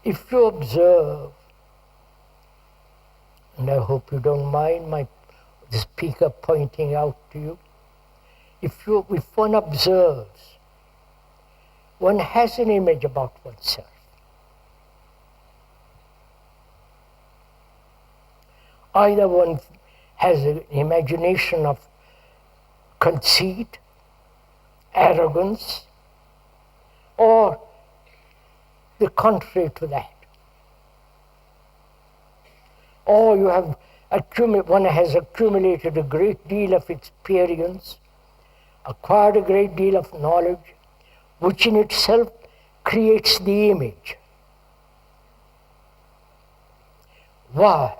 If you observe, and I hope you don't mind the speaker pointing out to you, if one observes, one has an image about oneself. Either one has an imagination of conceit, arrogance, or the contrary to that. Or one has accumulated a great deal of experience, acquired a great deal of knowledge, which in itself creates the image. Why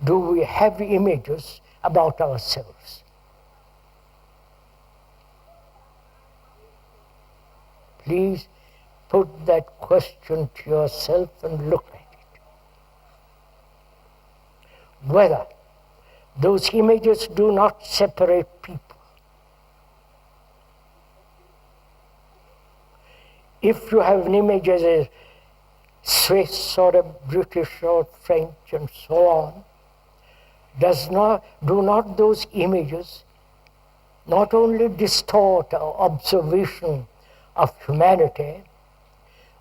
do we have images about ourselves? Please put that question to yourself and look at it. Whether those images do not separate people. If you have an image as a Swiss or a British or French and so on, do not those images not only distort our observation of humanity,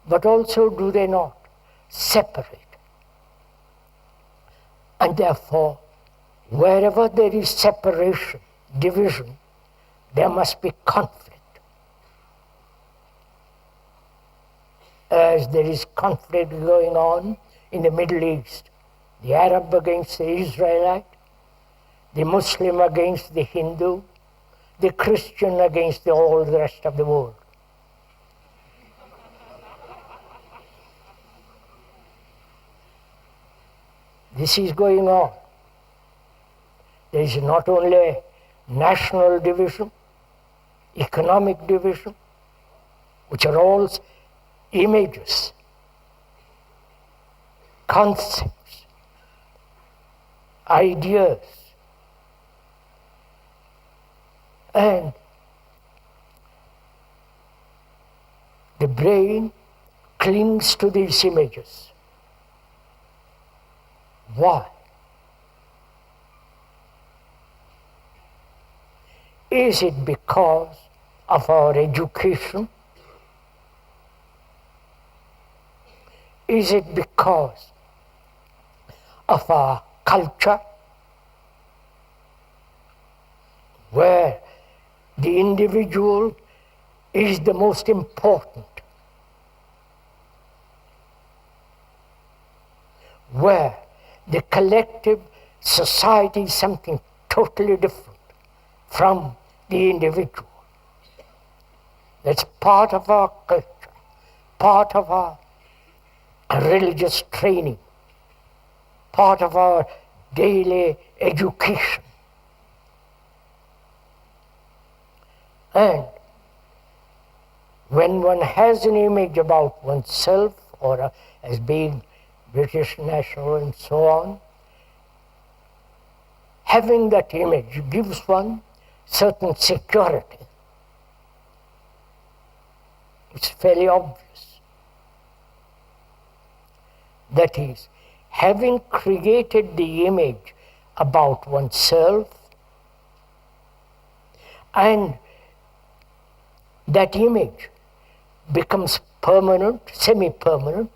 but also do they not separate? And therefore, wherever there is separation, division, there must be conflict. As there is conflict going on in the Middle East, the Arab against the Israelite, the Muslim against the Hindu, the Christian against all the rest of the world. This is going on. There is not only national division, economic division, which are all images, concepts, ideas, and the brain clings to these images. Why? Is it because of our education? Is it because of our culture, where the individual is the most important, where the collective society is something totally different from the individual? That's part of our culture, part of our religious training, part of our daily education. And when one has an image about oneself or as being British national and so on, having that image gives one certain security. It's fairly obvious. That is, having created the image about oneself, and that image becomes permanent, semi-permanent,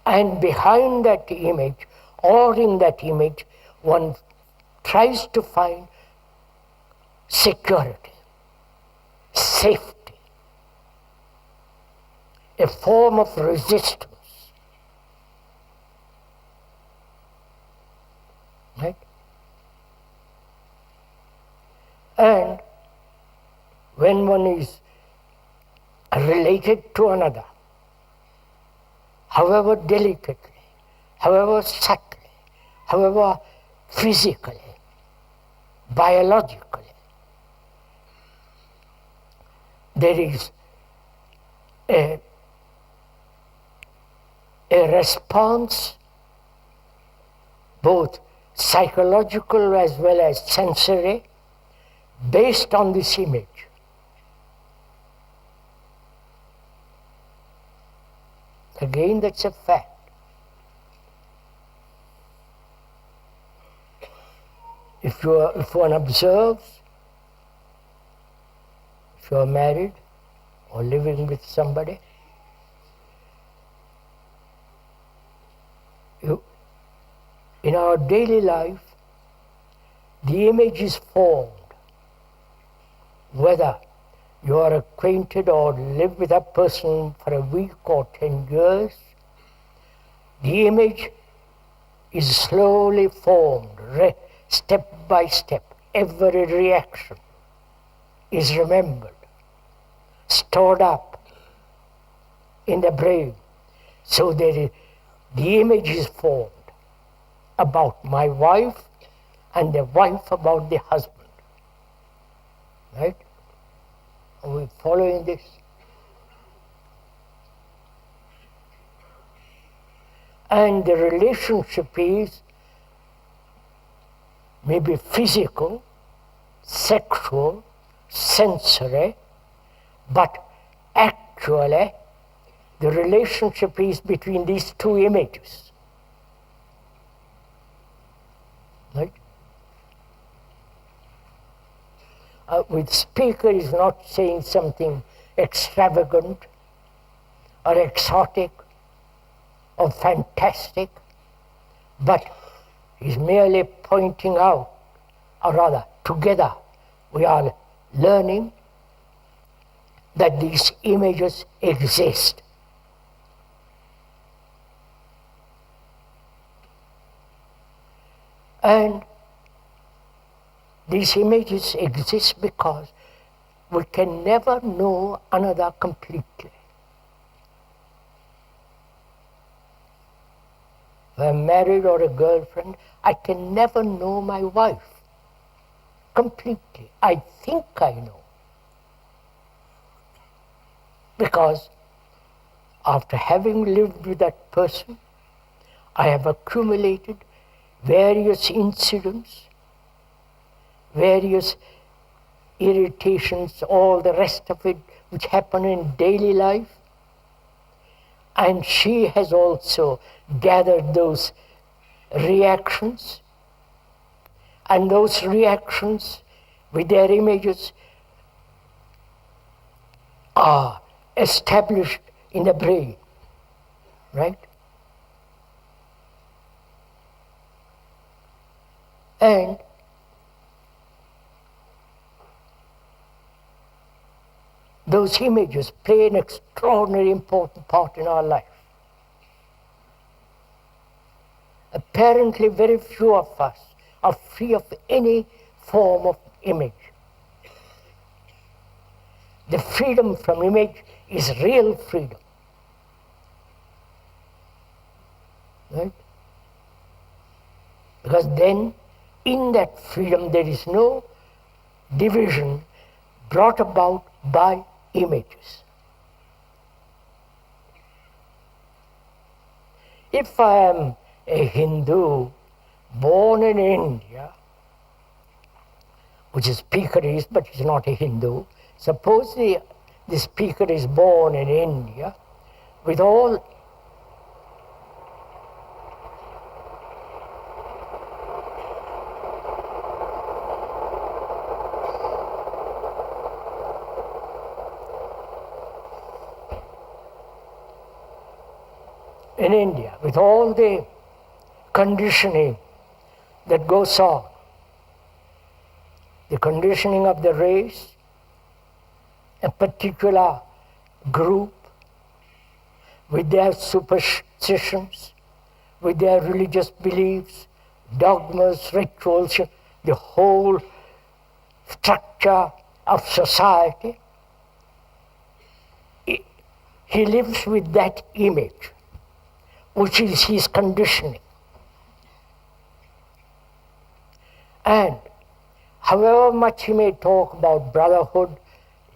and behind that image, or in that image, one tries to find security, safety, a form of resistance. Right? And when one is related to another, however delicately, however subtly, however physically, biologically, there is a response, both psychological as well as sensory, based on this image. Again, that's a fact. If one observes, if you are married or living with somebody, in our daily life, the image is formed, whether you are acquainted or live with a person for a week or 10 years, the image is slowly formed, step by step. Every reaction is remembered, stored up in the brain, so that the image is formed about my wife and the wife about the husband. Right? Are we following this? And the relationship is maybe physical, sexual, sensory, but actually the relationship is between these two images. Right? With speaker is not saying something extravagant or exotic or fantastic, but he's merely pointing out, or rather, together we are learning that these images exist. And these images exist because we can never know another completely. If I'm married or a girlfriend, I can never know my wife completely. I think I know. Because after having lived with that person, I have accumulated various incidents, various irritations, all the rest of it which happen in daily life. And she has also gathered those reactions, and those reactions with their images are established in the brain, right? And those images play an extraordinarily important part in our life. Apparently, very few of us are free of any form of image. The freedom from image is real freedom. Right? Because then, in that freedom, there is no division brought about by images. If I am a Hindu born in India, which the speaker is, but is not a Hindu, suppose the speaker is born in India with all in India, with all the conditioning that goes on, the conditioning of the race, a particular group, with their superstitions, with their religious beliefs, dogmas, rituals, the whole structure of society, he lives with that image, which is his conditioning. And however much he may talk about brotherhood,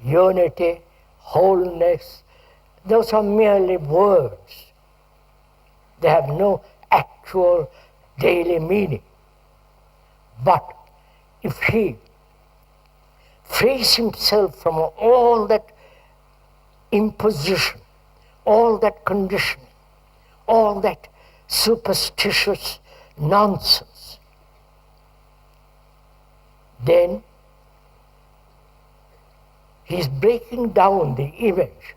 unity, wholeness, those are merely words. They have no actual daily meaning. But if he frees himself from all that imposition, all that conditioning, all that superstitious nonsense. Then he's breaking down the image